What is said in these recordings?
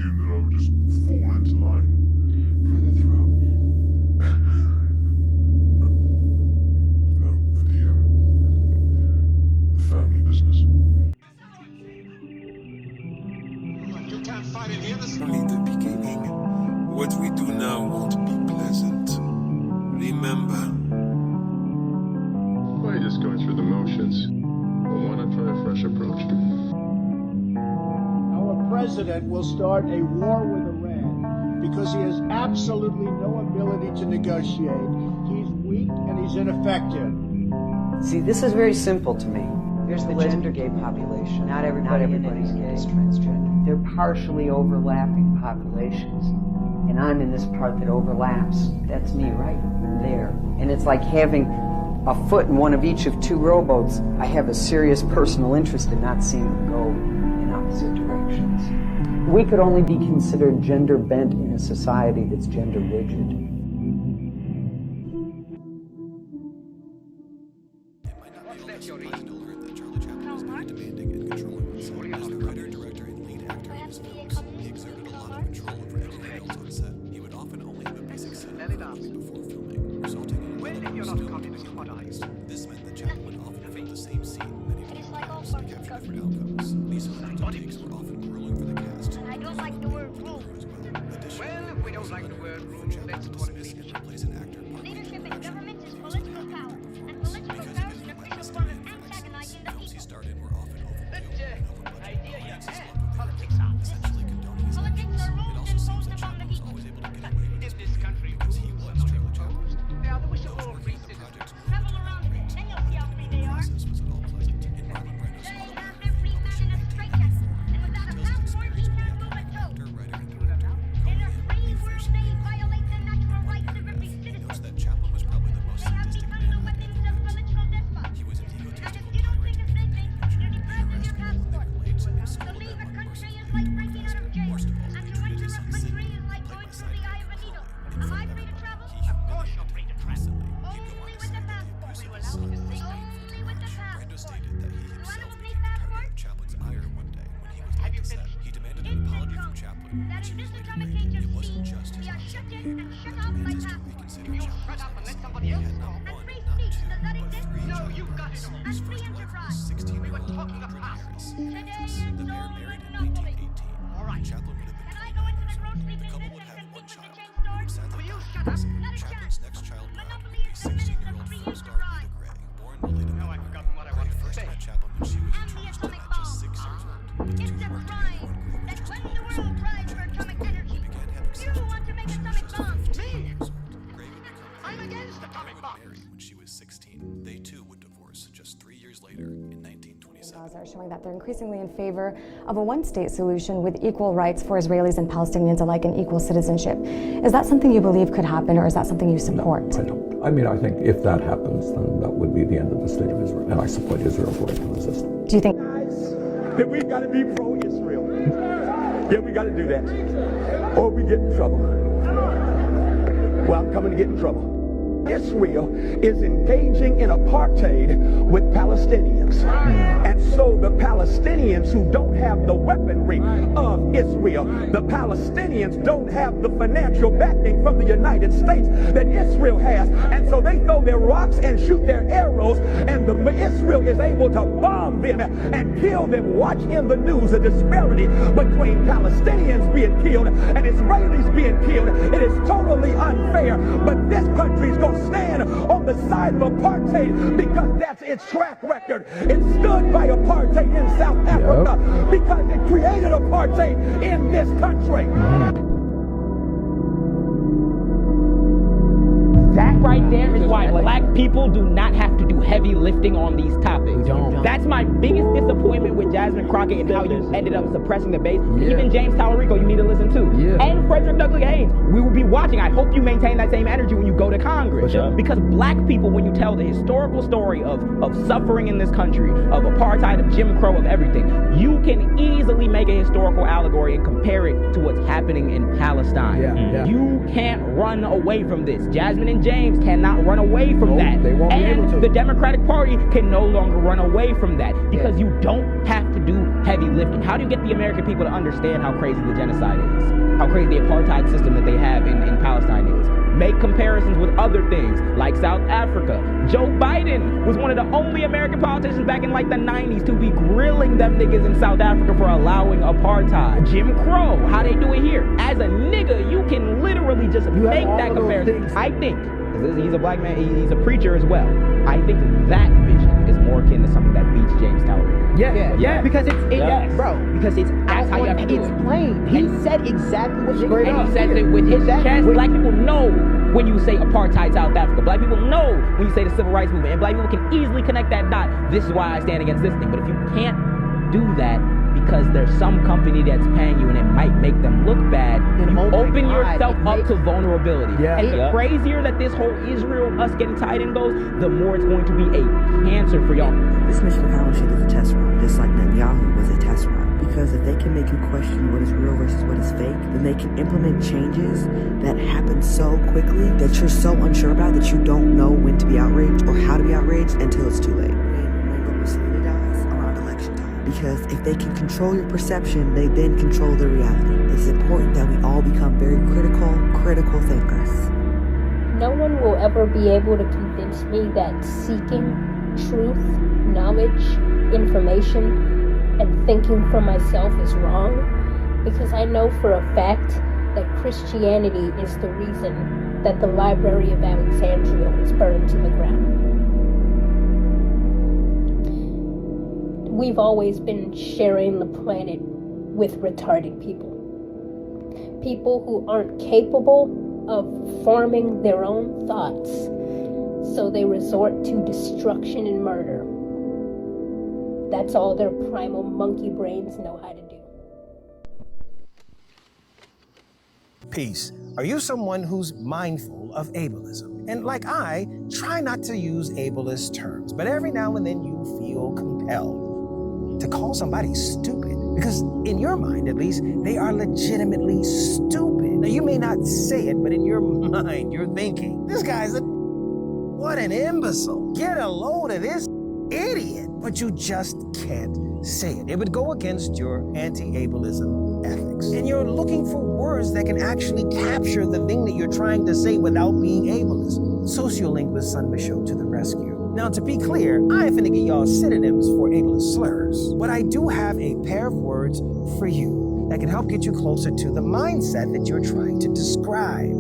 assumed that I would just fall into line. For the throne. No, for the family business. You can't fight it here. This Only the beginning. What we do now won't be pleasant. Remember. Why just going through the motions? But why not try a fresh approach? Our president will start a war with Iran because he has absolutely no ability to negotiate. He's weak and he's ineffective. See, this is very simple to me. There's the gender gay population. Not everybody is transgender. They're partially overlapping populations. And I'm in this part that overlaps. That's me right there. And it's like having a foot in one of each of two rowboats. I have a serious personal interest in not seeing them go in opposite directions. We could only be considered gender bent in a society that's gender rigid. This meant that Chaplin would often film the same scene many different times to capture different outcomes. These takes were often grueling for the cast. I don't like the word rule. Well, if we don't like the word rule, that's what it is. Plays an actor. Leadership in government is political power, and political power is an official form of antagonizing the Films he people. starred in were often That overblown. idea you had, politics are. Essentially condoning his Politics actions. are It rules also seems imposed that upon the Chaplin was people. always able to get away with his In this country, because he rules was are not Charlie Chaplin. imposed. They are the wish of Those all working free on the citizens. project Travel around a bit, then you'll see how free they are. process was at all pleasant. In Marlon Brando's They autobiography, have every man in a straitjacket, and without a passport, he can't move a toe. actor, writer, and director. In their free world, they violate the natural rights of every citizen. Notes that Chaplin was probably the most They have sadistic become the man weapons of political despots. He was an And if egotistical you don't think tyrant. a statement, you're deprived of your passport. Late, To school leave a that country worse. is like breaking out of jail, Worst of all, and he to treated enter his a son country Sidney, is like played going by through the eye of a needle. Am I free to travel? Of course you're free to travel. Only with the passport. He We was will allowed allow to you say only with the Brando passport. stated that he Do himself animals became need the target passports? of Chaplin's ire one day when he was Have late you to set. finished? He demanded It an apology becomes from Chaplin, that which in he this was later atomic granted. age of It wasn't speed, just we his are own shut in opinion. and shut He out by demands us to passport. reconsider You Chaplin's shut up and let legacy. somebody He else had talk. not And one, free not speech, two, does that but exist? three No, children. you got it all. And His free first wife enterprise. was 16-year-old We were talking Mildred about Harris. Today Actress. it's The pair only married in monopoly. 1918. All right. Chaplin would have Can been I go into the 29 grocery years old. The business couple and would have compete one with the child, chain who stores? would sadly Will you die. shut up? Let it Chaplin's shut. next child, Rob, Monopoly would be is the minister 16-year-old free film star enterprise. Rita Gray, born Lolita Now I've Montgomery. forgotten what I Gray wanted to first say. met Chaplin when she was And the introduced to atomic that, just bomb. 6 years old. But the It's two a worked crime together when Gray was that just when 12 the years world old. cries for atomic energy, They began having you sex want to when make she was atomic just bombs. 15 years old. Gray would become I'm against Gray atomic would bombs. marry when she was 16. They too would divorce just 3 years later in 1927. Laws are showing that they're increasingly in favor of a one-state solution with equal rights for Israelis and Palestinians alike and equal citizenship. Is that something you believe could happen, or is that something you support? No, I don't. I mean, I think if that happens, then that would be the end of the state of Israel, and I support Israel's right to resist. Do you think? That we got to be pro-Israel. Yeah, we got to do that, or we get in trouble. Well, I'm coming to get in trouble. Israel is engaging in apartheid with Palestinians. And so the Palestinians who don't have the weaponry of Israel, the Palestinians don't have the financial backing from the United States that Israel has. And so they throw their rocks and shoot their arrows, and Israel is able to bomb them and kill them. Watch in the news the disparity between Palestinians being killed and Israelis being killed. It is totally unfair, but this country's going to stand on the side of apartheid because that's its track record. It stood by apartheid in South Africa because it created apartheid in this country. That right there is why black people do not have to do heavy lifting on these topics. That's my biggest disappointment with Jasmine Crockett and how you ended up suppressing the base. Even James Tallarico, you need to listen to. And Frederick Douglass Haynes, we will be watching. I hope you maintain that same energy when you go to Congress. Sure. Because black people, when you tell the historical story of suffering in this country, of apartheid, of Jim Crow, of everything, you can easily make a historical allegory and compare it to what's happening in Palestine. You can't run away from this. Jasmine and James cannot run away from that. They won't be able to. The Democratic Party can no longer run away from that because you don't have to do heavy lifting. How do you get the American people to understand how crazy the genocide is? How crazy the apartheid system that they have in Palestine is? Make comparisons with other things like South Africa. Joe Biden was one of the only American politicians back in like the 90s to be grilling them niggas in South Africa for allowing apartheid. Jim Crow, how they do it here. As a nigga, you can literally just make that comparison. I think, because he's a black man, he's a preacher as well. I think that vision is more akin to something that beats James Talleyrand. Yeah, because it's because that's how you have to do it. Plain. He said exactly what you're and he says it with his chest. Black people know when you say apartheid South Africa. Black people know when you say the civil rights movement, and black people can easily connect that dot. This is why I stand against this thing. But if you can't do that because there's some company that's paying you and it might make them look bad, you open yourself up to vulnerability. And the crazier that this whole Israel, us getting tied in goes, the more it's going to be a cancer for y'all. This mission accomplishment is a test run, just like Netanyahu was a test run. Because if they can make you question what is real versus what is fake, then they can implement changes that happen so quickly that you're so unsure about that you don't know when to be outraged or how to be outraged until it's too late. Because if they can control your perception, they then control the reality. It's important that we all become very critical thinkers. No one will ever be able to convince me that seeking truth, knowledge, information, and thinking for myself is wrong, because I know for a fact that Christianity is the reason that the Library of Alexandria was burned to the ground. We've always been sharing the planet with retarded people. People who aren't capable of forming their own thoughts, so they resort to destruction and murder. That's all their primal monkey brains know how to do. Peace. Are you someone who's mindful of ableism? And like I, try not to use ableist terms, but every now and then you feel compelled to call somebody stupid, because in your mind, at least, they are legitimately stupid. Now, you may not say it, but in your mind, you're thinking, this guy's what an imbecile. Get a load of this idiot. But you just can't say it. It would go against your anti-ableism ethics. And you're looking for words that can actually capture the thing that you're trying to say without being ableist. Sociolinguist Sann to the rescue. Now, to be clear, I ain't finna get y'all synonyms for ableist slurs, but I do have a pair of words for you that can help get you closer to the mindset that you're trying to describe.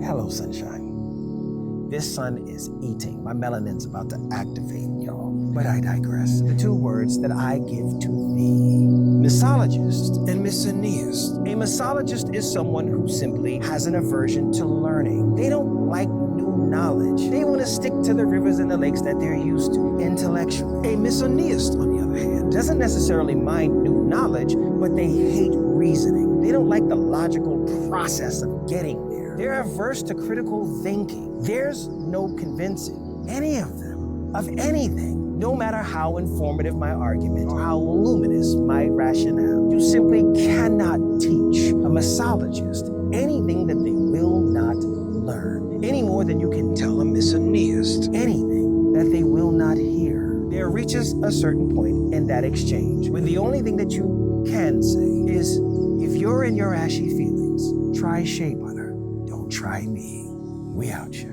Hello, sunshine. This sun is eating. My melanin's about to activate, y'all. But I digress. The two words that I give to thee: misologist and misogyist. A misologist is someone who simply has an aversion to learning. They don't like knowledge. They want to stick to the rivers and the lakes that they're used to intellectually. A misogyist, on the other hand, doesn't necessarily mind new knowledge, but they hate reasoning. They don't like the logical process of getting there. They're averse to critical thinking. There's no convincing any of them of anything, no matter how informative my argument or how luminous my rationale. You simply cannot teach a misologist anything that they will not learn, any more than you can tell a misogyist anything that they will not hear. There reaches a certain point in that exchange when the only thing that you can say is, if you're in your ashy feelings, try Shea Butter, don't try me. We out here.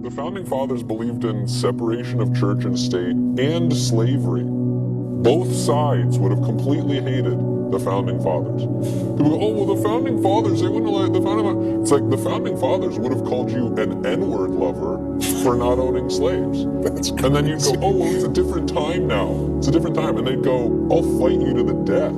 The Founding Fathers believed in separation of church and state and slavery. Both sides would have completely hated the Founding Fathers. People go, oh, well, the Founding Fathers, they wouldn't like the Founding Fathers. It's like the Founding Fathers would have called you an N-word lover for not owning slaves. And then you'd go, oh, well, it's a different time now. It's a different time. And they'd go, I'll fight you to the death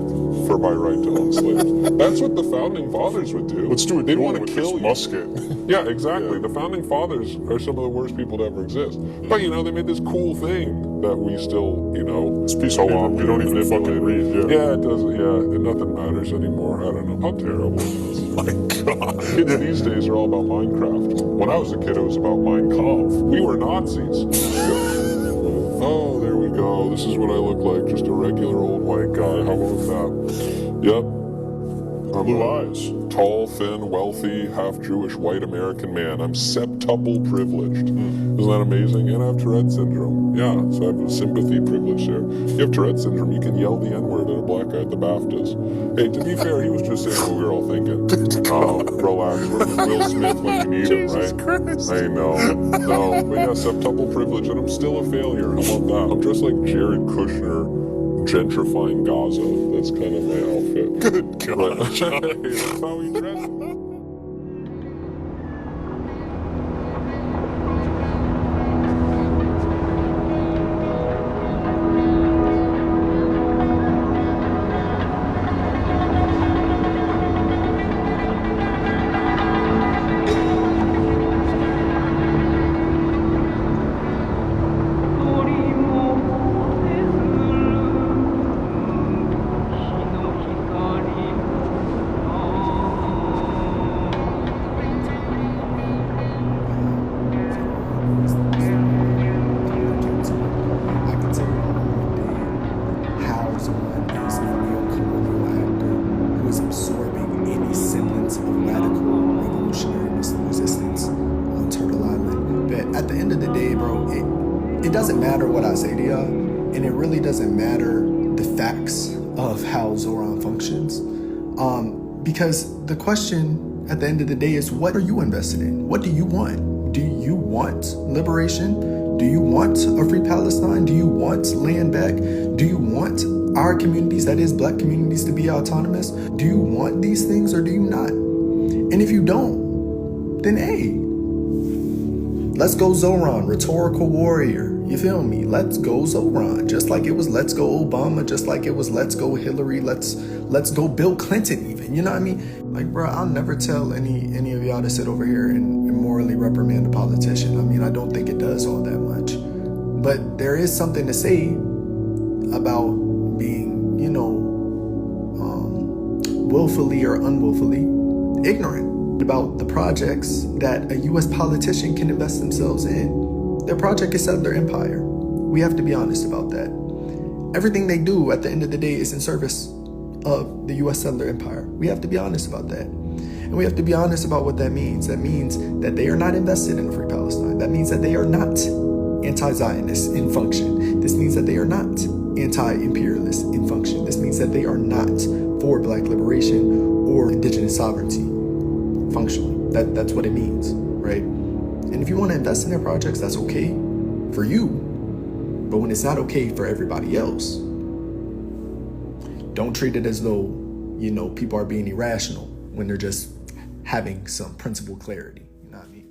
for my right to own slaves. That's what the founding fathers would do. Let's do a They'd duel want to with kill this you. musket. Yeah, exactly. The founding fathers are some of the worst people to ever exist. But you know, they made this cool thing that we still, you know, It's a piece of paper we don't even fucking read. Yeah, it doesn't. Yeah, nothing matters anymore. I don't know. How terrible is this? My God. Kids these days are all about Minecraft. When I was a kid, it was about Mein Kampf. We were Nazis. Oh, there we go. This is what I look like. Just a regular old white guy. How about that? Yep. I'm Blue a eyes. tall, thin, wealthy, half-Jewish, white American man. I'm septuple privileged. Isn't that amazing? And I have Tourette syndrome. Yeah, so I have a sympathy privilege there. You have Tourette syndrome, you can yell the N-word at a black guy at the BAFTAs. Hey, to be fair, he was just saying what we were all thinking. Relax, we're with Will Smith when you need him, right? Christ. I know. No, but yeah, septuple privilege, and I'm still a failure. How about that? I'm dressed like Jared Kushner gentrifying Gaza. That's kind of my outfit. Good God. That's how we dress. Because the question at the end of the day is, what are you invested in? What do you want? Do you want liberation? Do you want a free Palestine? Do you want land back? Do you want our communities, that is black communities, to be autonomous? Do you want these things or do you not? And if you don't, then hey, let's go Zoran, rhetorical warrior. You feel me? Let's go Zoran. Just like it was let's go Obama, just like it was let's go Hillary, let's go Bill Clinton even. You know what I mean? Like, bro, I'll never tell any of y'all to sit over here and morally reprimand a politician. I mean, I don't think it does all that much. But there is something to say about being, you know, willfully or unwillfully ignorant about the projects that a U.S. politician can invest themselves in. Their project is settler empire. We have to be honest about that. Everything they do at the end of the day is in service of the U.S. settler empire. We have to be honest about that. And we have to be honest about what that means. That means that they are not invested in a free Palestine. That means that they are not anti-Zionist in function. This means that they are not anti-imperialist in function. This means that they are not for black liberation or indigenous sovereignty functionally. That's what it means, right? And if you want to invest in their projects, that's okay for you. But when it's not okay for everybody else, don't treat it as though, you know, people are being irrational when they're just having some principled clarity. You know what I mean?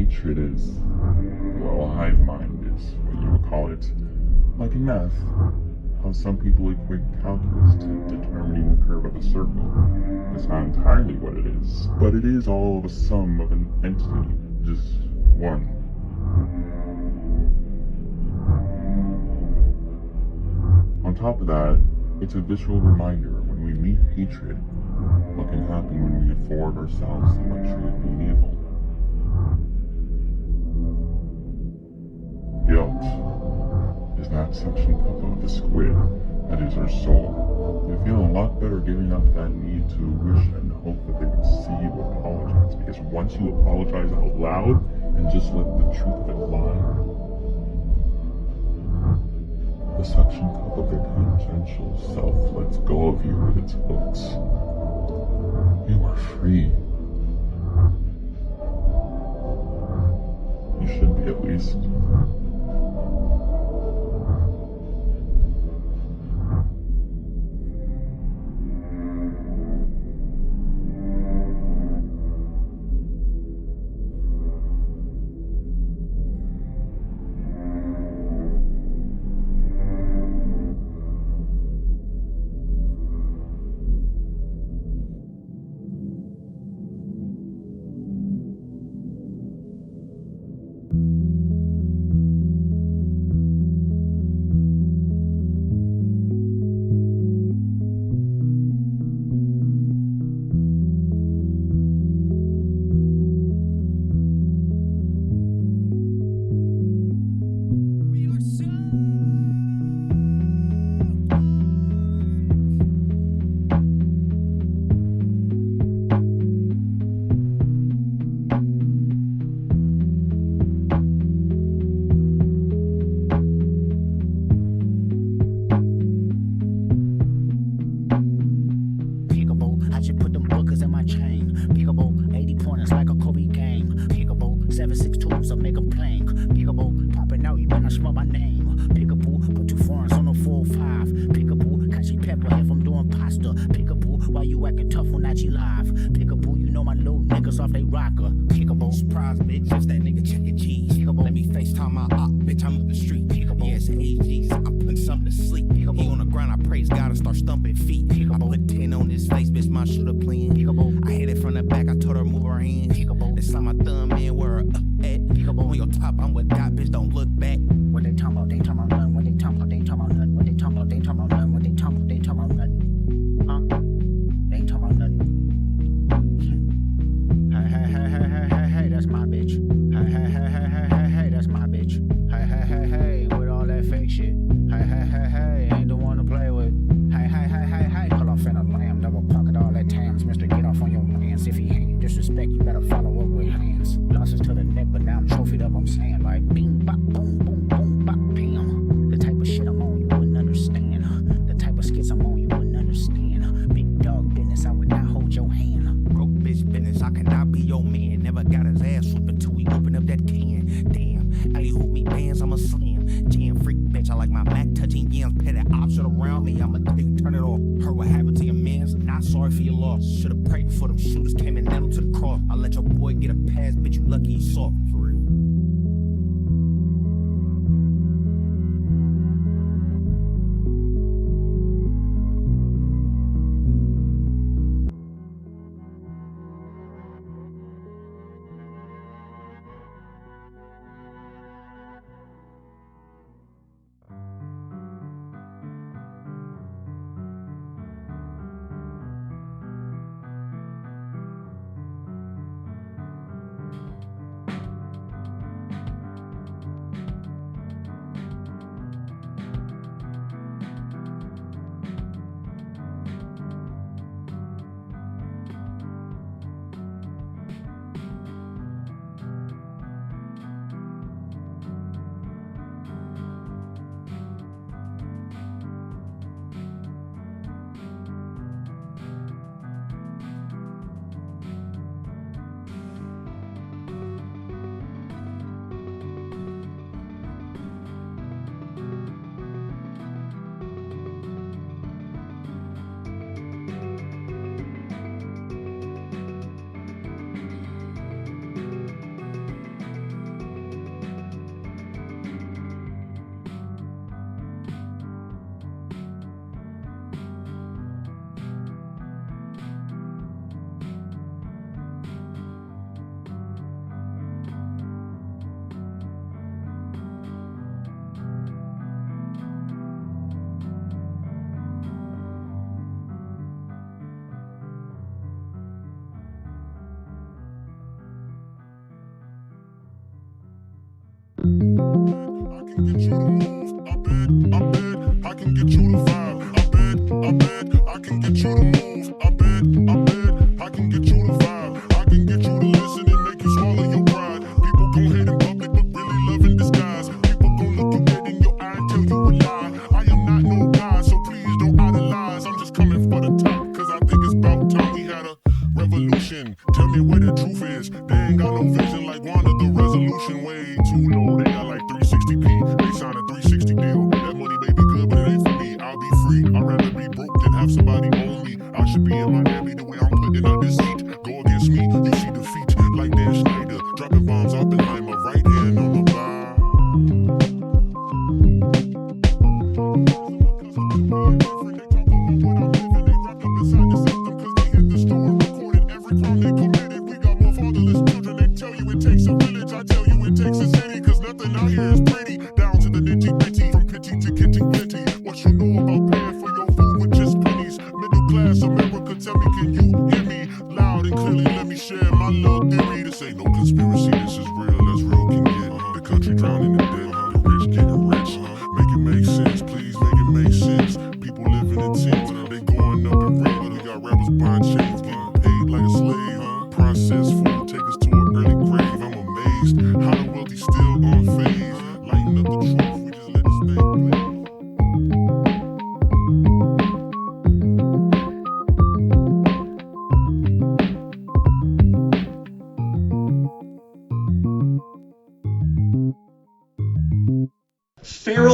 hatred is, well, a hive mind is what you would call it. Like in math, how some people equate calculus to determining the curve of a circle. It's not entirely what it is, but it is all the sum of an entity, just one. On top of that, it's a visual reminder when we meet hatred, what can happen when we afford ourselves the luxury of being evil. Guilt is that suction cup of the squid that is our soul. You feel a lot better giving up that need to wish and hope that they would see you apologize, because once you apologize out loud and just let the truth of it lie, the suction cup of their tangential self lets go of you with its hooks. You are free. You should be, at least.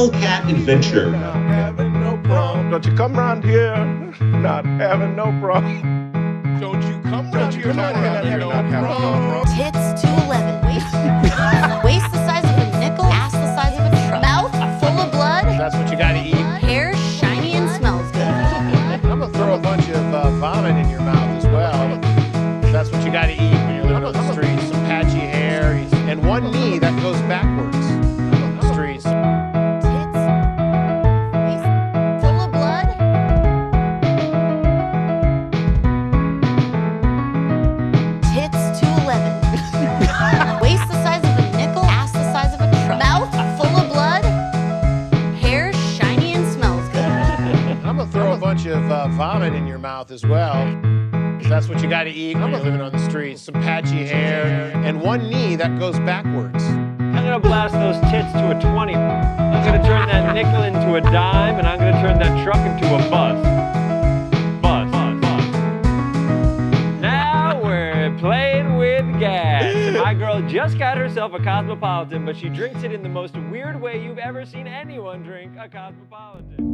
feral cat adventure. Not having no problem. Don't you come around here, not having no problem. Don't you come around here, not having no problem. Tits to 11. Waist the size of a nickel. Ass the size of a truck. Mouth full of blood. That's what you gotta eat. Hair shiny and smells good. I'm gonna throw a bunch of vomit in your mouth as well. That's what you gotta eat when you're living on the streets. Some patchy hair and one knee that goes backwards on the streets. Tits. Waist full of blood. Tits to 11. Waist the size of a nickel. Ass the size of a truck. Mouth full of blood. Hair shiny and smells good. I'm gonna throw a bunch of vomit in your mouth as well. That's what you gotta eat when you're living on the streets. Some patchy hair and one knee that goes backwards. I'm gonna blast those tits to a 20. I'm gonna turn that nickel into a dime, and I'm gonna turn that truck into a bus. Bus. Now we're playing with gas. My girl just got herself a Cosmopolitan, but she drinks it in the most weird way you've ever seen anyone drink a Cosmopolitan.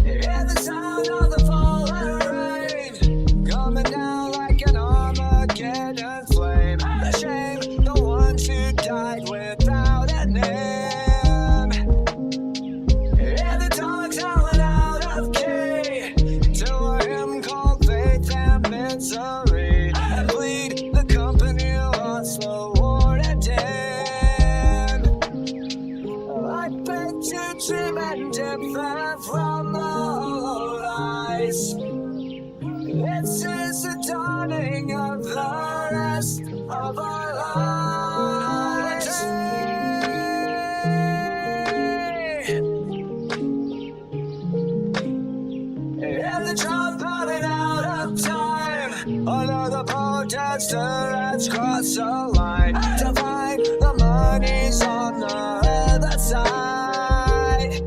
Hear the sound of the falling rain, coming down like an Armageddon flame. The shame, the ones who died without a name. Hear the dogs howling out of key to a hymn called faith and misery, and bleed the company lost the war to dim. I beg to dream and differ from the ice. This is the dawning of the rest of our lives. And the dropout and out of time, another protester has crossed the line to find the money's on the other side.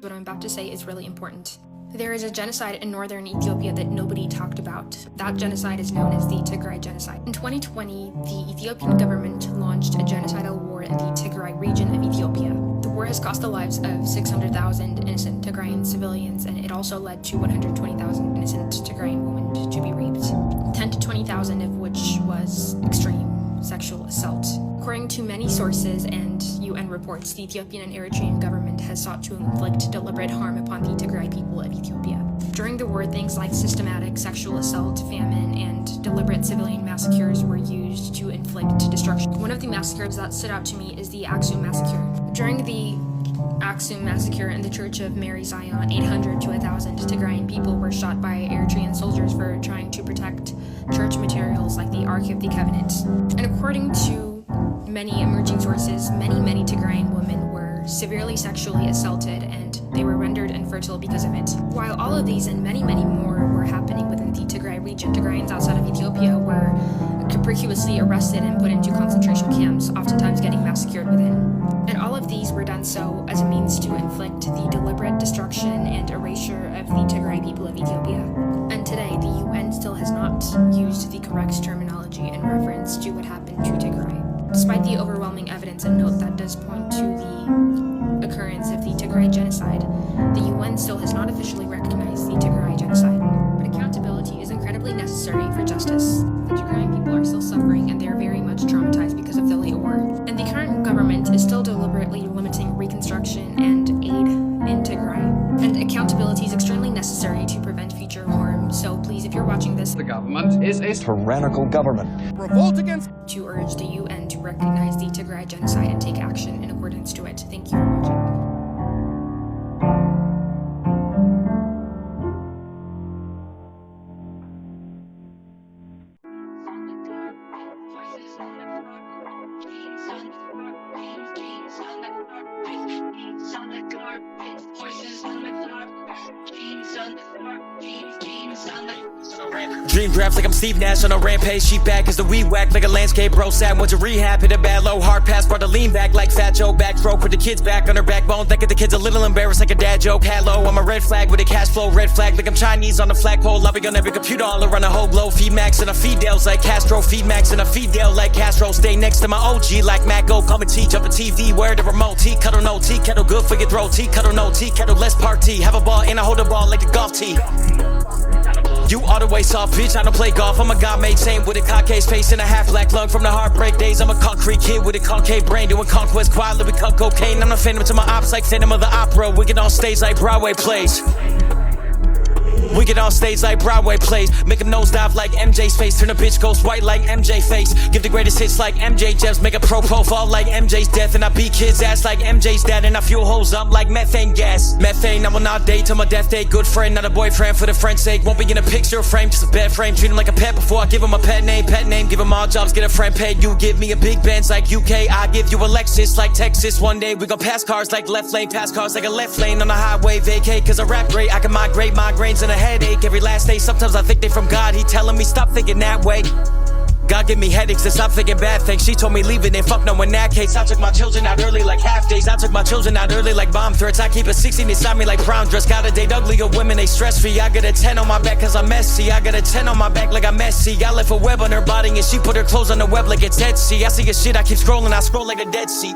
What I'm about to say is really important. There is a genocide in northern Ethiopia that nobody talked about. That genocide is known as the Tigray genocide. In 2020, the Ethiopian government launched a genocidal war in the Tigray region of Ethiopia. The war has cost the lives of 600,000 innocent Tigrayan civilians, and it also led to 120,000 innocent Tigrayan women to be raped, 10 to 20,000 of which was extreme sexual assault. According to many sources and UN reports, the Ethiopian and Eritrean government has sought to inflict deliberate harm upon the Tigray people of Ethiopia. During the war, things like systematic sexual assault, famine, and deliberate civilian massacres were used to inflict destruction. One of the massacres that stood out to me is the Aksum massacre. During the Aksum massacre in the Church of Mary Zion, 800 to 1,000 Tigrayan people were shot by Eritrean soldiers for trying to protect church materials like the Ark of the Covenant. And according to many emerging sources, many Tigrayan women were severely sexually assaulted and they were rendered infertile because of it. While all of these and many more were happening within the Tigray region, Tigrayans outside of Ethiopia were capriciously arrested and put into concentration camps, oftentimes getting massacred within. And all of these were done so as a means to inflict the deliberate destruction and erasure of the Tigray people of Ethiopia. And today, the UN still has not used the correct terminology in reference to what happened to Tigray. Despite the overwhelming evidence and note that does point to the occurrence of the Tigray genocide, the UN still has not officially recognized the Tigray genocide. But accountability is incredibly necessary for justice. The Tigrayan people are still suffering and they are very much traumatized because of the late war. And the current government is still deliberately limiting reconstruction and aid in Tigray. And accountability is extremely necessary to prevent future harm. So please, if you're watching this, the government is a tyrannical government. Revolt against to urge the UN to recognize the Tigray genocide and take action in accordance to it. Thank you for watching. Dream drafts like I'm Steve Nash on a rampage. She back as the weed whack like a landscape bro sad. Went to rehab, hit a bad low, hard pass, brought the lean back like Fat Joe backstroke. Put the kids back on her backbone, think of the kids a little embarrassed like a dad joke. Hello, I'm a red flag with a cash flow, red flag like I'm Chinese on the flagpole. Loving on every computer all around the whole globe. Feed Max and a Fidels like Castro, feed Max and a Fidel like Castro. Stay next to my OG like Mac Go, come and teach up a TV, where the remote. Tea kettle, no tea kettle, good for your throat. Tea kettle, no tea kettle, let's party. Have a ball and I hold a ball like a golf tee. You all the way soft, bitch, I don't play golf. I'm a God-made saint with a cockcase face and a half-black lung from the heartbreak days. I'm a concrete kid with a concave brain doing conquest quietly with cocaine. I'm a phantom to my ops like Phantom of the Opera. We get on stage like Broadway plays. We get on stage like Broadway plays. Make a nosedive like MJ's face. Turn a bitch ghost white like MJ face. Give the greatest hits like MJ Jeffs. Make a pro profile like MJ's death. And I beat kids ass like MJ's dad. And I fuel hoes up like methane gas. Methane, I will not date till my death day. Good friend, not a boyfriend for the friend's sake. Won't be in a picture frame, just a bed frame. Treat him like a pet before I give him a pet name. Give him all jobs, get a friend paid. You give me a big Benz like UK. I give you a Lexus like Texas. One day we gon' pass cars like left lane. Pass cars like a left lane on the highway. Vacate cause I rap great. I can migrate migraines and a headache every last day. Sometimes I think they from God. He telling me stop thinking that way. God give me headaches to stop thinking bad things. She told me leave it and fuck no in that case. I took my children out early like half days. I took my children out early like bomb threats. I keep a 16 inside me like prom dress. Gotta date uglier women, they stress free. I got a 10 on my back cause I'm messy. I got a 10 on my back like I'm messy. I left a web on her body and she put her clothes on the web like it's Etsy. I see your shit, I keep scrolling, I scroll like a Dead Sea.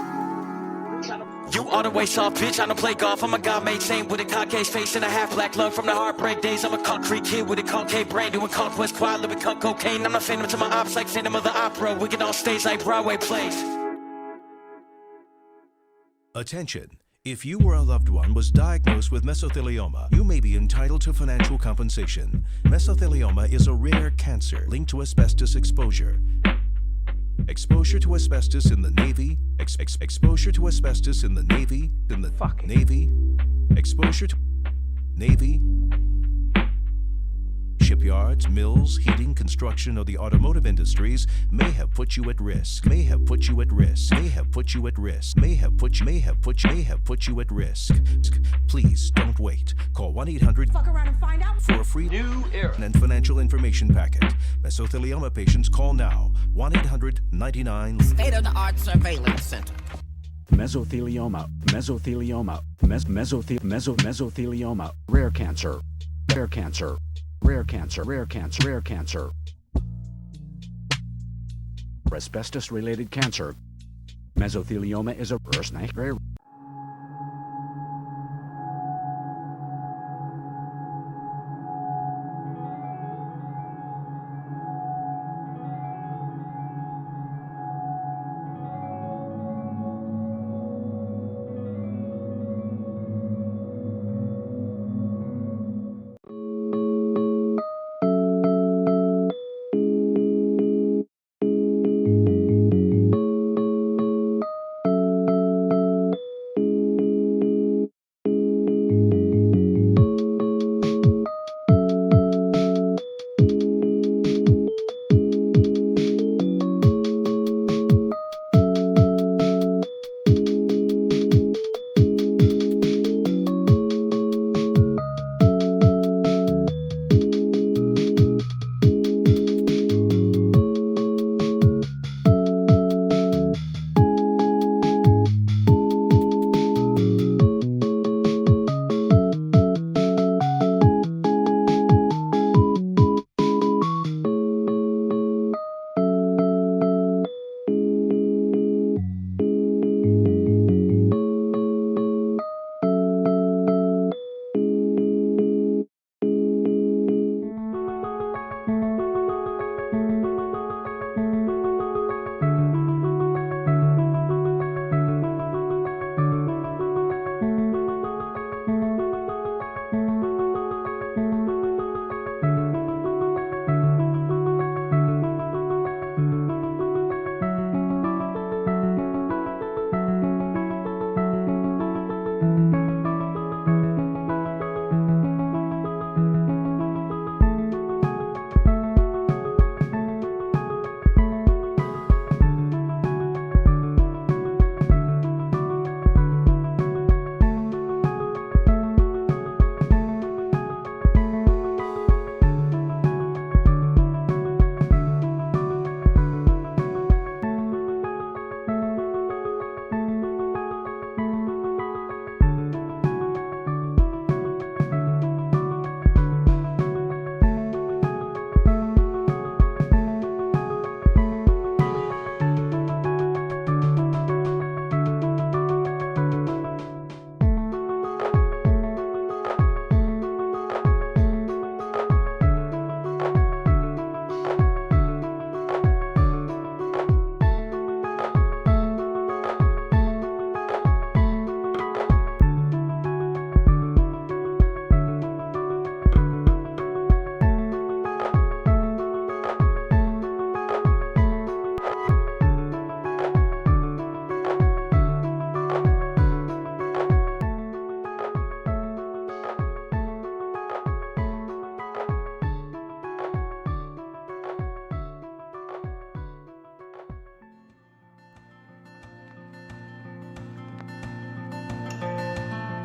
You all the way soft, bitch, I don't play golf. I'm a God-made saint with a cockcase face and a half-black lung from the heartbreak days. I'm a concrete kid with a concave brain doing conquest quietly with cocaine. I'm a phantom to my ops like Phantom of the Opera. We get on stage like Broadway plays. Attention. If you or a loved one was diagnosed with mesothelioma, you may be entitled to financial compensation. Mesothelioma is a rare cancer linked to asbestos exposure. Exposure to asbestos in the Navy, exposure to asbestos in the Navy, Navy, exposure to Navy, shipyards, mills, heating, construction, or the automotive industries may have put you at risk, may have put you at risk, may have put you at risk, may have put you at risk. Please don't wait. Call 1-800 Fuck around and find out for a free new era and financial information packet. Mesothelioma patients call now. 1-800-99 state-of-the-art surveillance center. Mesothelioma, rare cancer. rare cancer, rare cancer, rare cancer, rare cancer. Asbestos-related cancer. Mesothelioma is a rare.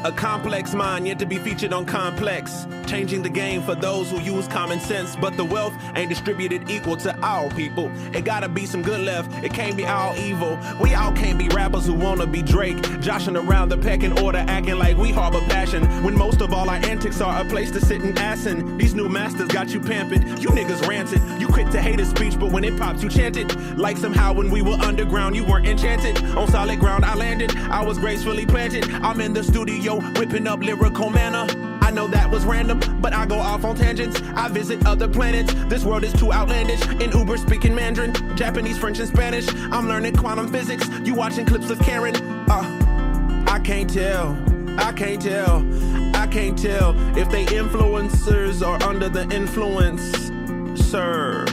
A complex mind yet to be featured on Complex. Changing the game for those who use common sense. But the wealth ain't distributed equal to our people. It gotta be some good left, it can't be all evil. We all can't be rappers who wanna be Drake, joshing around the pecking order, acting like we harbor passion, when most of all our antics are a place to sit and assin'. These new masters got you pimping, you niggas ranted. You quick to hate a speech, but when it pops you chant it. Like somehow when we were underground you weren't enchanted. On solid ground I landed, I was gracefully planted. I'm in the studio whipping up lyrical manna. I know that was random, but I go off on tangents. I visit other planets, this world is too outlandish. In Uber speaking Mandarin, Japanese, French and Spanish. I'm learning quantum physics, you watching clips of Karen. I can't tell if they influencers are under the influence, sir.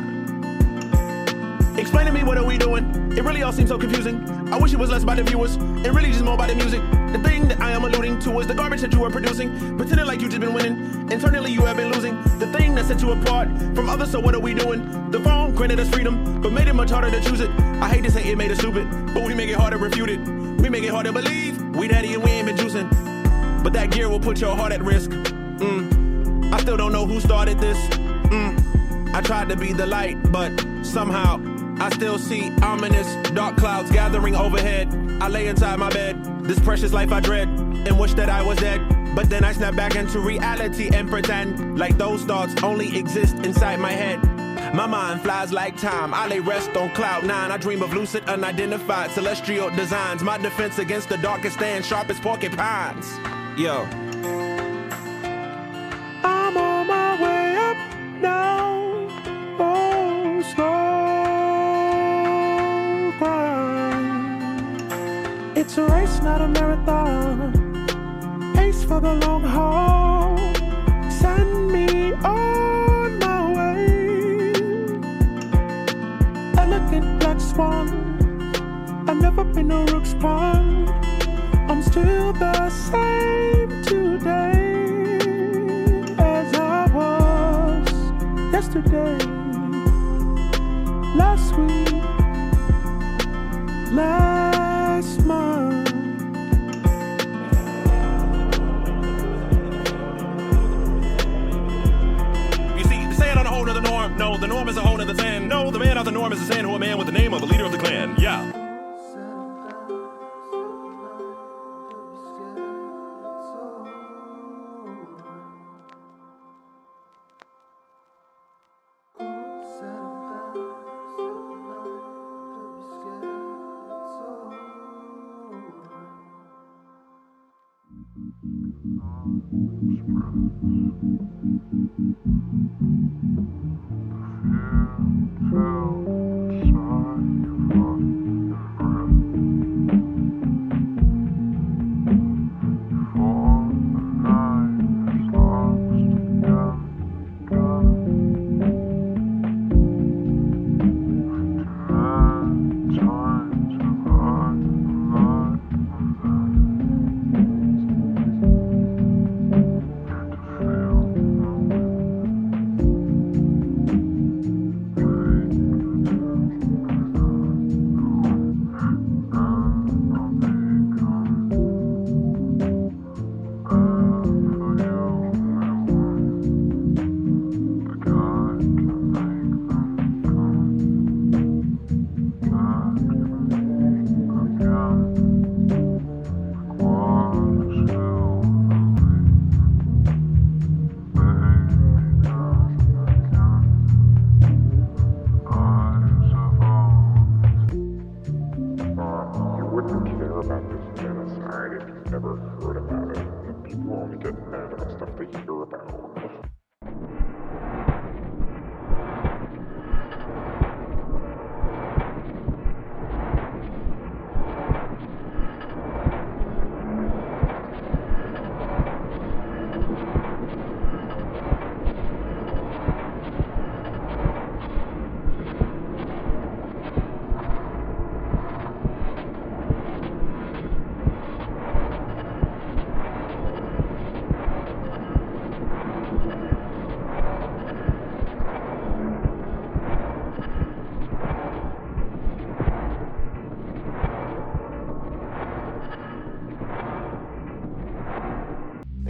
Explain to me, what are we doing? It really all seems so confusing. I wish it was less about the viewers and really just more about the music. The thing that I am alluding to is the garbage that you are producing, pretending like you just been winning. Internally you have been losing. The thing that set you apart from others, so what are we doing? The phone granted us freedom, but made it much harder to choose it. I hate to say it made us stupid, but we make it hard to refute it. We make it hard to believe we daddy and we ain't been juicing. But that gear will put your heart at risk. I still don't know who started this. I tried to be the light, but somehow I still see ominous dark clouds gathering overhead. I lay inside my bed, this precious life I dread, and wish that I was dead. But then I snap back into reality and pretend like those thoughts only exist inside my head. My mind flies like time, I lay rest on cloud 9. I dream of lucid, unidentified, celestial designs. My defense against the darkest stand, sharp as porcupines. Yo. I'm on my way up now. Oh, slow grind. It's a race, not a marathon. Ace for the long haul. Send me on my way. Elegant black swan. I've never been a rook's pawn. I'm still the same today as I was yesterday, last week, last month. You see, the sand on a whole nother norm. No, the norm is a whole nother sand. No, the man of the norm is a sand who a man with the name of a leader of the clan. Yeah.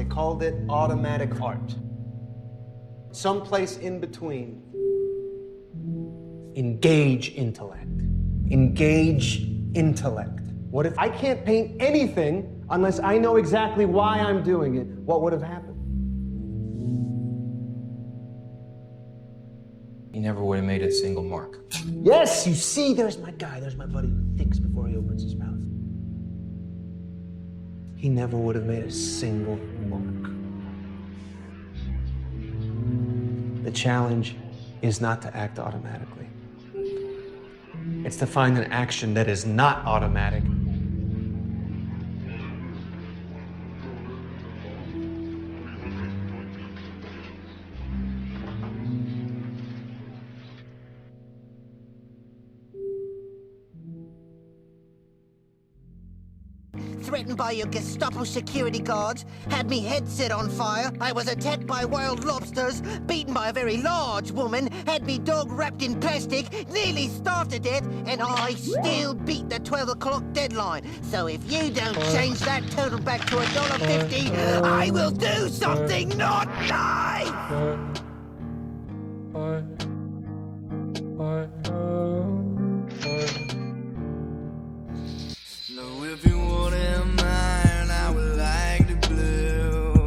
Called it automatic art. Someplace in between. Engage intellect. Engage intellect. What if I can't paint anything unless I know exactly why I'm doing it? What would have happened? He never would have made a single mark. Yes, you see, there's my guy, there's my buddy who thinks before he opens his mouth. He never would have made a single mark. The challenge is not to act automatically. It's to find an action that is not automatic. Threatened by your Gestapo security guards, had me head set on fire. I was attacked by wild lobsters, beaten by a very large woman, had me dog wrapped in plastic, nearly starved to death, and I still beat the 12 o'clock deadline. So if you don't change that total back to $1.50, I will do something not nice! If you wouldn't mind, I would like the blue.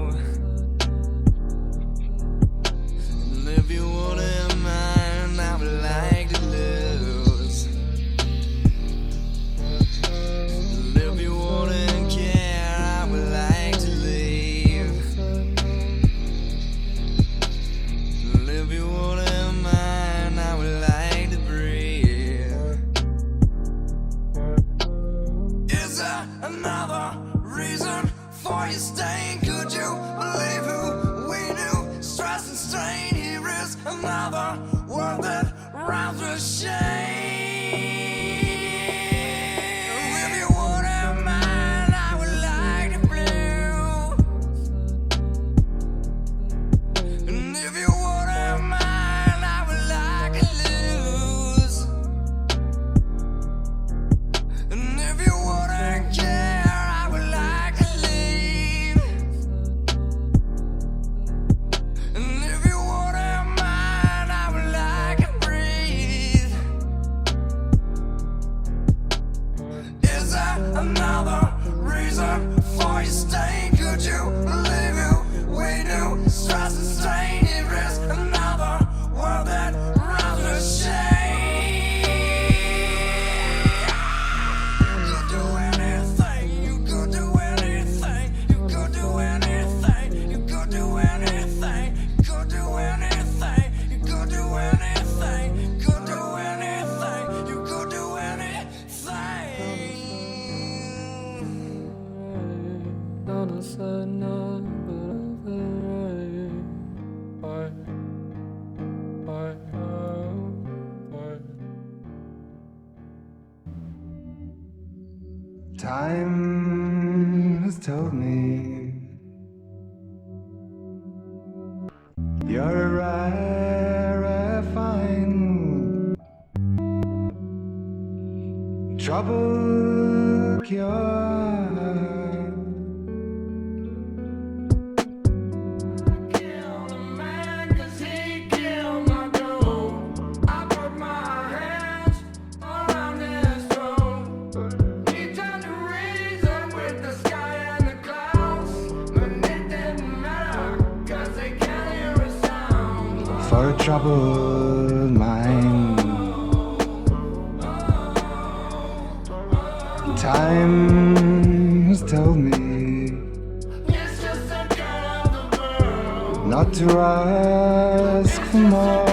Time has told me you're a rare find, trouble cure. For a troubled mind, time has told me not to ask for more.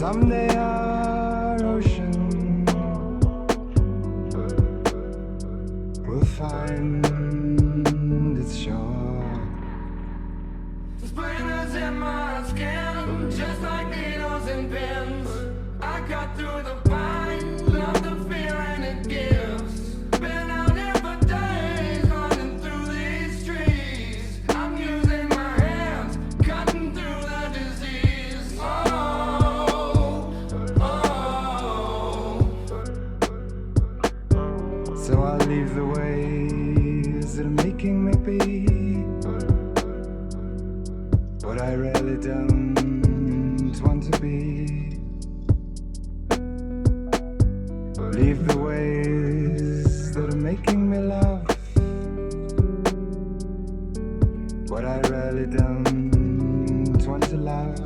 Someday our ocean will find its shore. Splinters in my skin, just like needles and pins. I cut through the pine, love the fear and it gives. Been out here for days, running through these trees. I'm using my hands, cutting through the disease. So I'll leave the ways that are making me be what I really don't want to be. Leave the ways that are making me love what I really don't want to love.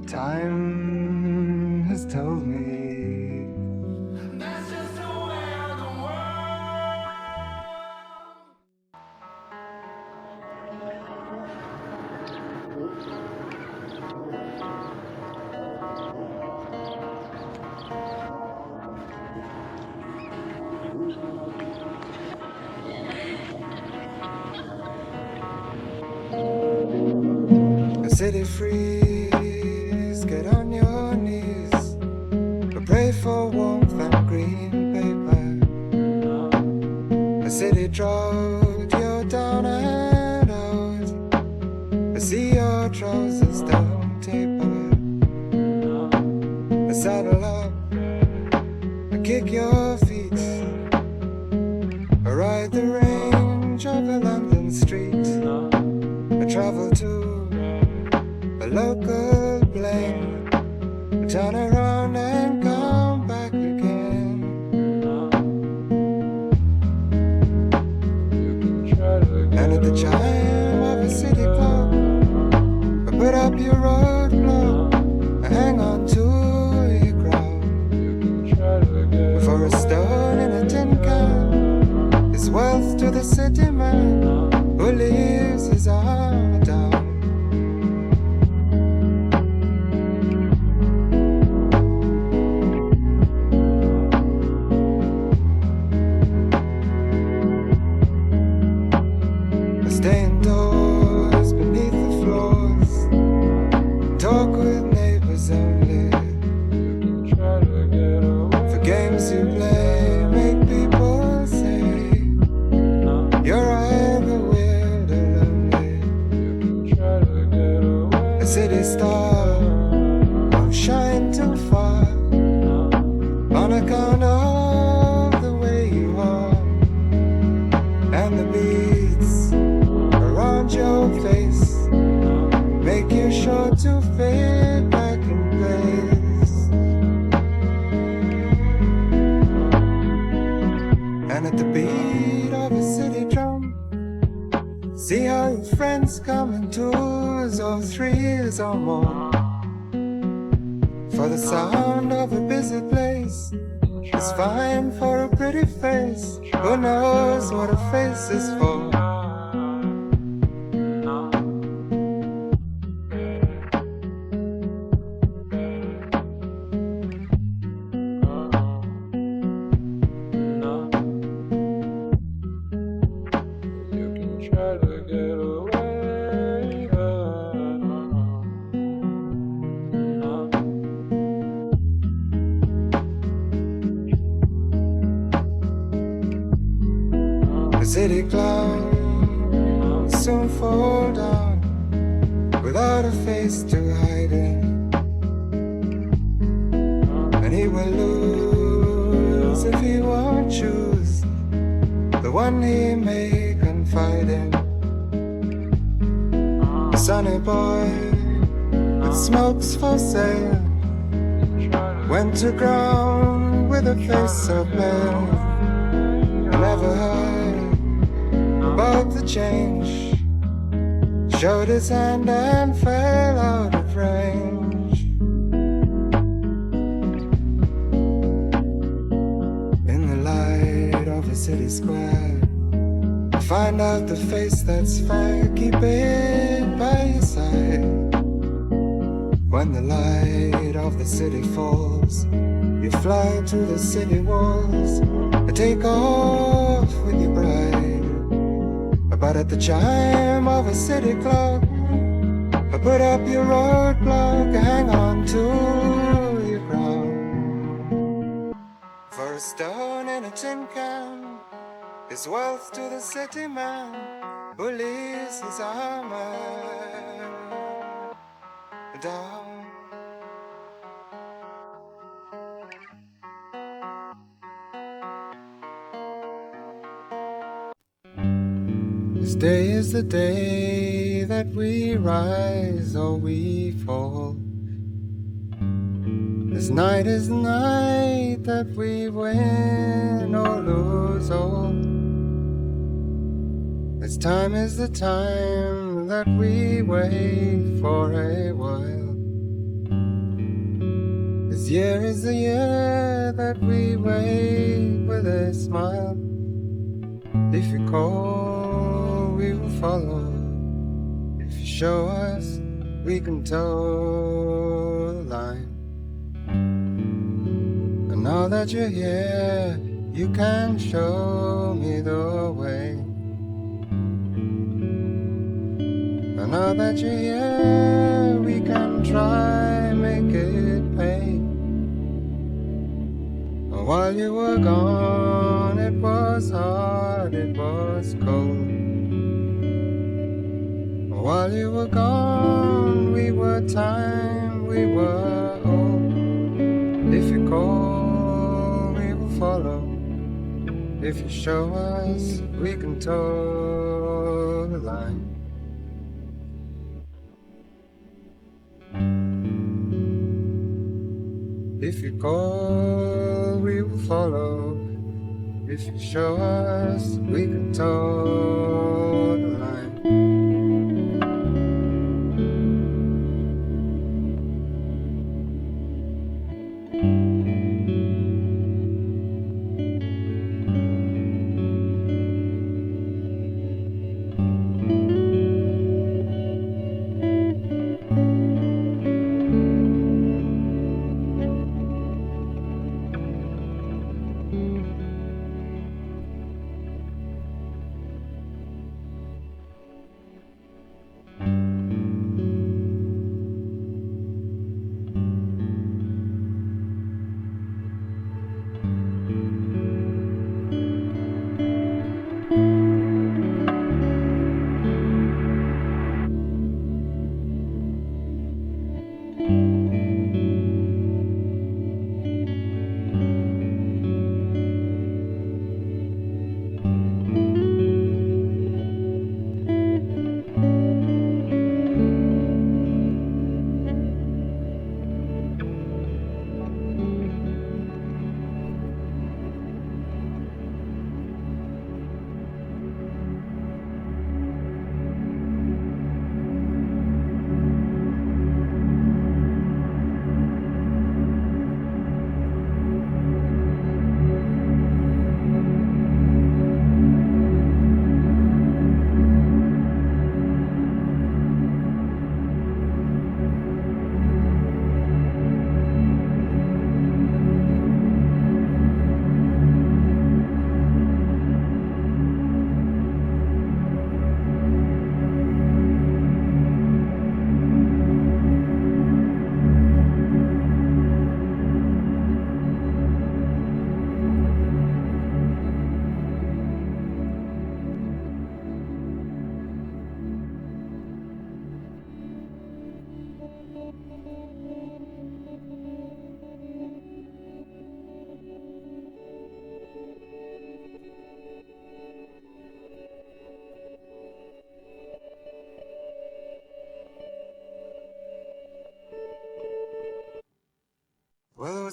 Time has told me That's just the way of the world. A city freeze, get on your knees, pray for warmth and green paper. A city drought, you're down and out. I see your trousers don't taper. I saddle up, I kick your feet, I ride the range of a London street. I travel to a local plane, I turn around and come back again. And at the chime of a city clock, I put up your roadblock, I hang on to your crown. For a stone in a tin can is wealth to the city man who leaves his armor down. talk with neighbors only. For games you play, make people say you're either weird or lonely. A city star won't shine too far on account of the way you are, and the beats around your face make you sure to fade back in place. And at the beat of a city drum, see how your friends come in twos or threes or more. For the sound of a busy place is fine for a pretty face. Who knows what a face is for? City cloud will soon fall down without a face to hide in, and he will lose if he won't choose the one he may confide in. A sunny boy with smokes for sale went to ground with a face of mail. I never heard about the change, showed his hand and fell out of range. In the light of a city square, find out the face that's fair, keep it by your side. When the light of the city falls, you fly to the city walls, take off with your bride. But at the chime of a city clock, put up your roadblock, hang on to your crown. For a stone in a tin can is wealth to the city man who leaves his armor down. This day is the day that we rise or we fall. This night is the night that we win or lose all. This time is the time that we wait for a while. This year is the year that we wait with a smile. If you call, we will follow. If you show us, we can toe the line. And now that you're here, you can show me the way. And now that you're here, we can try make it pay. While you were gone, it was hard, it was cold. While you were gone, we were time, we were old. If you call, we will follow. If you show us, we can toe the line. If you call, we will follow. If you show us, we can toe the line.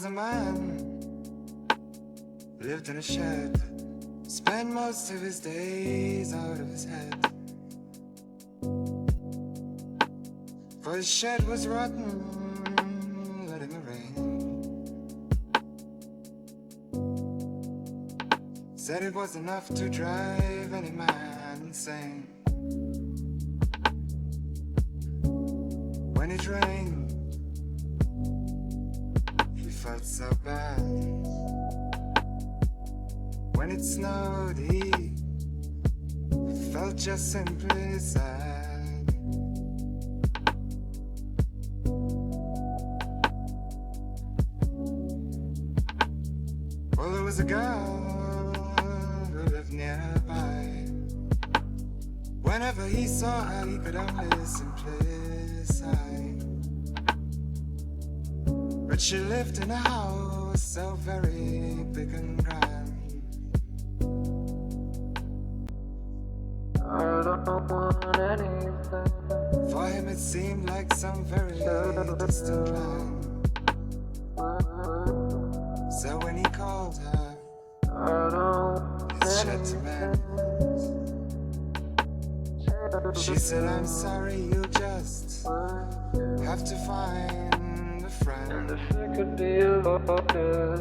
a man, lived in a shed, spent most of his days out of his head. For his shed was rotten, let him rain. Said it was enough to drive any man insane. When it rained, he felt so bad. When it snowed, he felt just simply sad. Well, there was a girl who lived nearby. Whenever he saw her, he could only simply sigh. But she lived in a house so very big and grand. I don't want anything. For him it seemed like some very distant land. So when he called her, his shed to mend, she said, I'm sorry, you just have to find a friend. And if it could be avoided,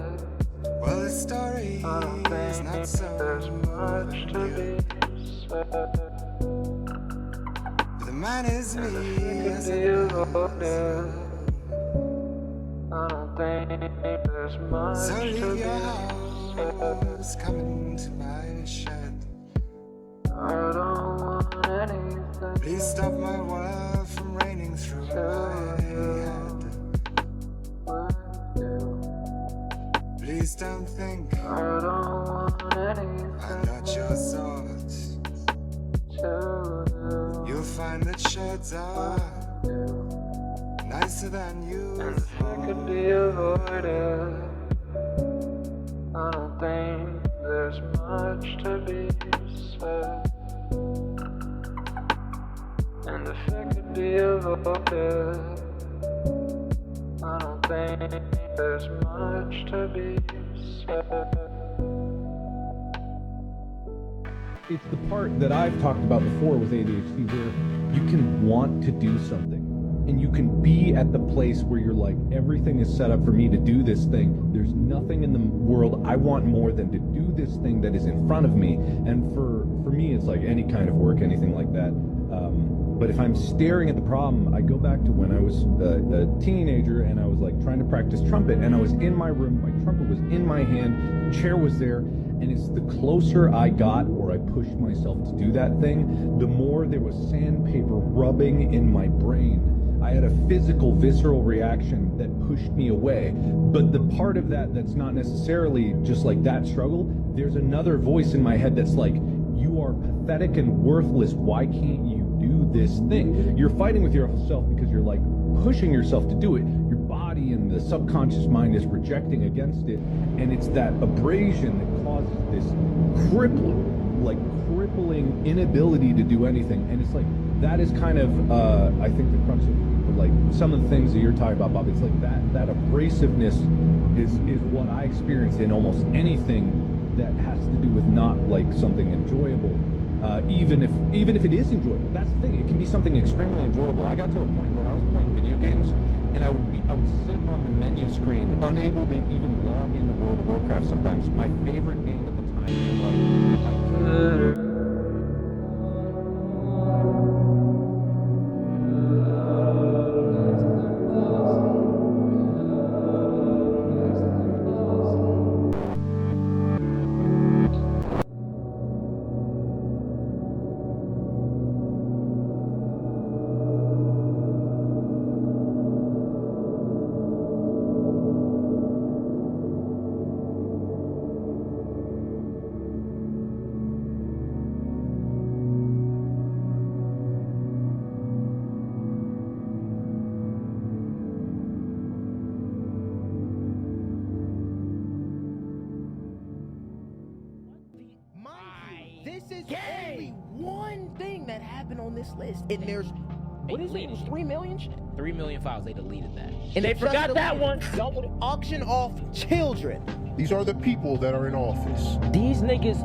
well, the story is not so there's much to be said. The man is me, as it avoided, I don't think there's much so leave your house, come into my shed. I don't want anything. Please stop my world from raining through my head. Please don't think I don't want anything. I'm not your sort. You'll find that sheds are nicer than you and if it could be avoided, I don't think there's much to be said. And if it could be avoided, I don't think there's much to be said. It's the part that I've talked about before with ADHD where you can want to do something and you can be at the place where you're like, everything is set up for me to do this thing. There's nothing in the world I want more than to do this thing that is in front of me. And for me, it's like any kind of work, anything like that. But if I'm staring at the problem, I go back to when I was a teenager and I was like trying to practice trumpet and I was in my room, my trumpet was in my hand, the chair was there, and it's the closer I got or I pushed myself to do that thing, the more there was sandpaper rubbing in my brain. I had a physical, visceral reaction that pushed me away. But the part of that that's not necessarily just like that struggle, there's another voice in my head that's like, you are pathetic and worthless, why can't you do this thing? You're fighting with yourself because you're like pushing yourself to do it. Your body and the subconscious mind is rejecting against it, and it's that abrasion that causes this crippling inability to do anything. And it's like, that is kind of, I think the crux of like some of the things that you're talking about, Bob. It's like that abrasiveness is what I experience in almost anything that has to do with not like something enjoyable. Even if it is enjoyable, that's the thing. It can be something extremely enjoyable. I got to a point where I was playing video games, and I would sit on the menu screen, unable to even log into World of Warcraft. Sometimes my favorite game at the time. This is only one thing that happened on this list, and there's What is it? It was 3 million? 3 million files. They deleted that. And they forgot that one. Don't auction off children. These are the people that are in office. These niggas,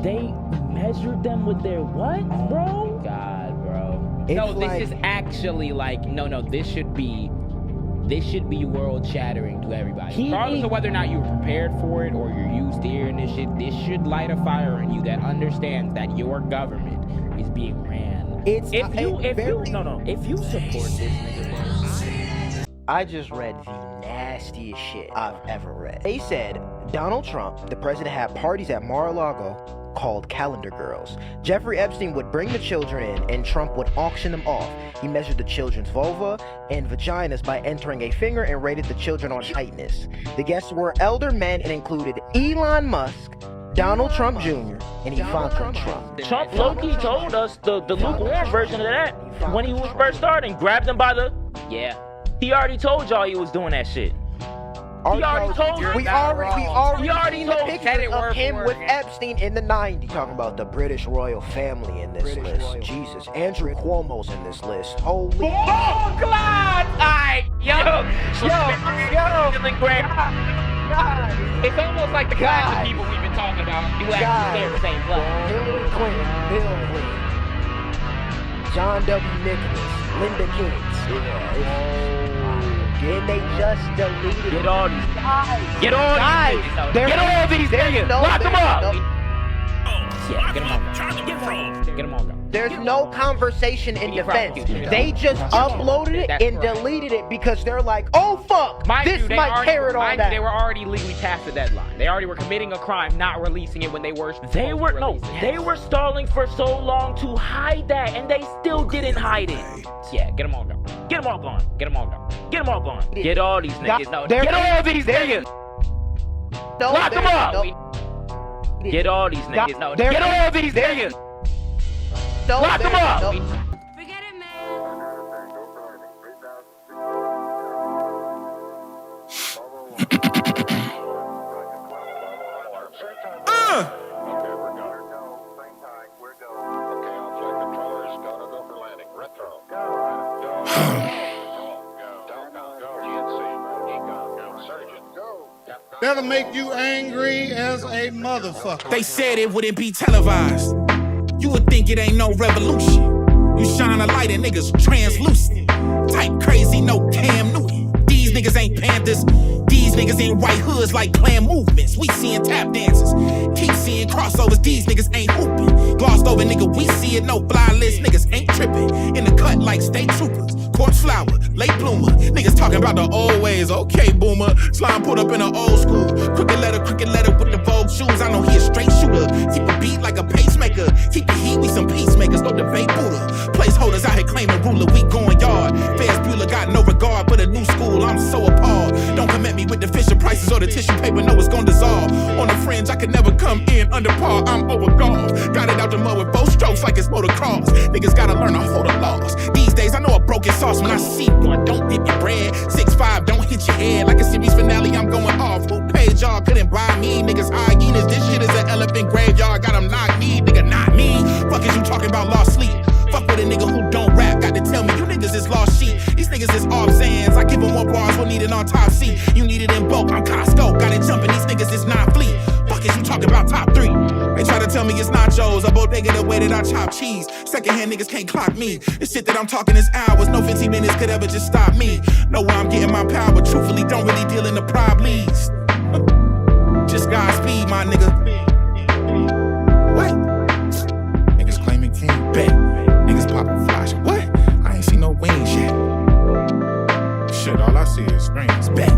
they measured them with their what, bro? God, bro. It's No, like- this is actually like, no, this should be world shattering to everybody. Regardless of whether or not you were prepared for it or you're used to hearing this shit, this should light a fire in you that understands that your government is being ran. It's If you support this nigga, bro, I just read the nastiest shit I've ever read. They said Donald Trump, the president, had parties at Mar-a-Lago called Calendar Girls. Jeffrey Epstein would bring the children in and Trump would auction them off. He measured the children's vulva and vaginas by entering a finger and rated the children on tightness. The guests were elder men and included Elon Musk, Donald Trump Jr., and Ivanka Trump. Trump low-key told us the lukewarm version of that when he was first starting. Grabbed him by the... Yeah. He already told y'all he was doing that shit. He already told you. We already seen the told pictures you. of him with Epstein in the 90s. Talking about the British royal family in this list. Jesus, Andrew Cuomo's in this list. Holy. Oh, God! Alright, yo. It's almost like the class of people we've been talking about who actually share the same blood. Hillary Clinton, Bill Clinton, John W. Nicholas, Linda Gates. And they just deleted. Get all these guys. Get all guys. these niggas. Get all these niggas. Lock them up. Yeah, get them all. Get them all. There's no conversation in defense. They just uploaded it and deleted it because they're like, oh fuck, this might tear it on down. They were already legally past the deadline. They already were committing a crime, not releasing it when they were. They were stalling for so long to hide that, and they still didn't hide it. Yeah, get them all gone. Get them all gone. Get them all gone. Get them all gone. Get all these niggas. Get all these niggas. Lock them up. Get all these niggas. Get all these niggas. Lock them up. Forget it, man. That'll make you angry as a motherfucker. They said it wouldn't be televised. You would think it ain't no revolution. You shine a light and niggas translucent. Type crazy, no Cam Newton. These niggas ain't Panthers. These niggas ain't white hoods like Klan movements. We seeing tap dances. Keep seeing crossovers. These niggas ain't hooping. Glossed over, nigga, we see it. No fly list. Niggas ain't tripping. In the cut like state troopers. Corpse flower, late bloomer. Niggas talking about the old ways. Okay, boomer. Slime put up in an old school. Crooked letter with the Vogue shoes. I know he a straight shooter. Keep a beat like a pacemaker. Keep the heat, we some peacemakers. Go debate Buddha. Placeholders out here claiming ruler. We going yard. Fairs Bueller got no regard for the new school. I'm so appalled. Don't come at me with the Fisher prices or the tissue paper. No, it's gonna dissolve. On the fringe, I could never come in under par. I'm overgawed. Got it out the mud with 4 strokes like it's motocross. Niggas gotta learn to hold the laws. These days, I know a broken sauce when I see one. Don't dip your bread. 6'5", don't hit your head. Like a series finale, I'm going off. Who paid y'all? Couldn't buy me. Niggas hyenas. This shit is an elephant graveyard. Got them knock me. Nigga, not me. Fuck is you talking about lost sleep? Fuck with a nigga who don't rap. Got to tell me you niggas is lost sheep. These niggas is off Zans. I give them 1 bars, we'll need it on top seat. You need it in bulk, I'm Costco. Got it jumping, these niggas is not fleet. Fuck is you talking about top 3? They try to tell me it's nachos, a bodega the way that I chop cheese. Secondhand niggas can't clock me. This shit that I'm talking is hours. No 15 minutes could ever just stop me. Know where I'm getting my power, but truthfully don't really deal in the problems. Just Godspeed, my nigga. What? Niggas claiming king bet. Niggas popping flash. What? I ain't seen no wings yet. Shit, all I see is screens. Bet.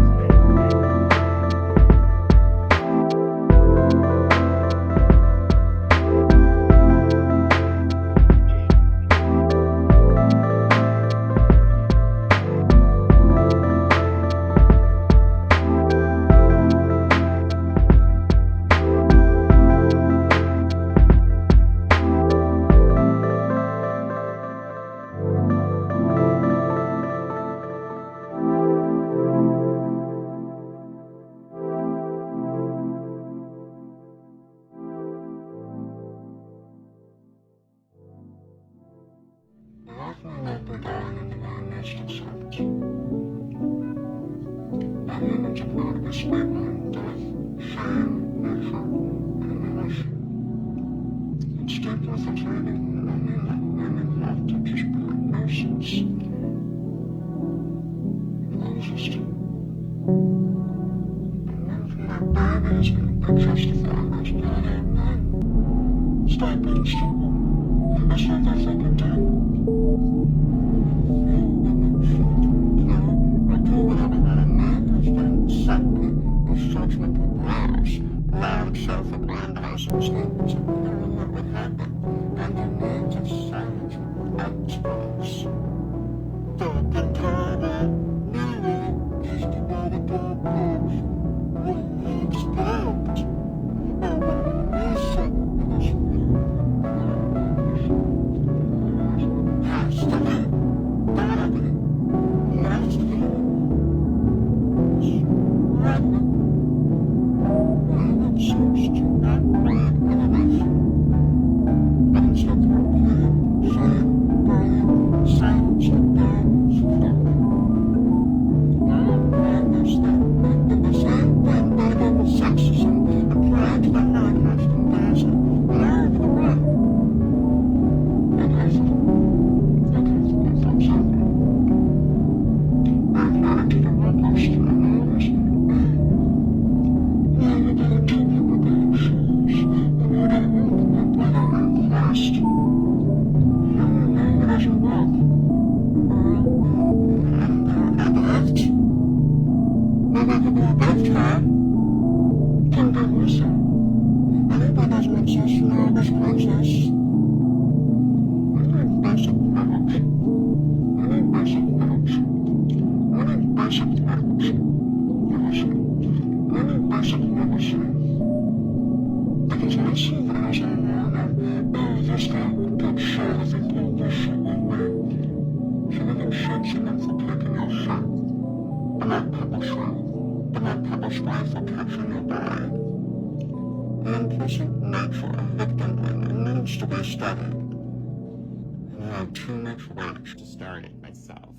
To start it myself.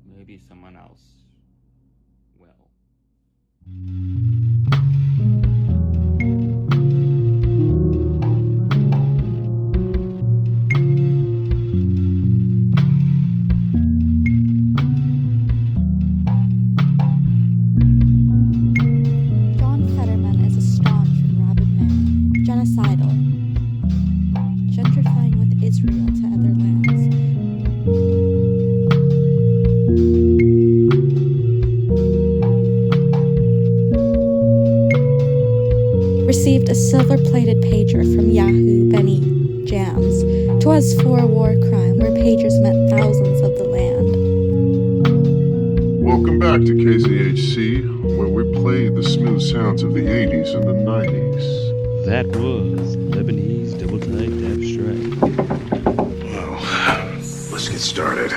Maybe someone else will. John Fetterman is a staunch and rabid man, genocidal, gentrifying with Israel to other lands. Received a silver-plated pager from Yahoo Benny Jams. 'Twas for a war crime where pagers meant thousands of the land. Welcome back to KZHC, where we played the smooth sounds of the 80s and the 90s. That was Lebanese double-typed abstract. Well, let's get started.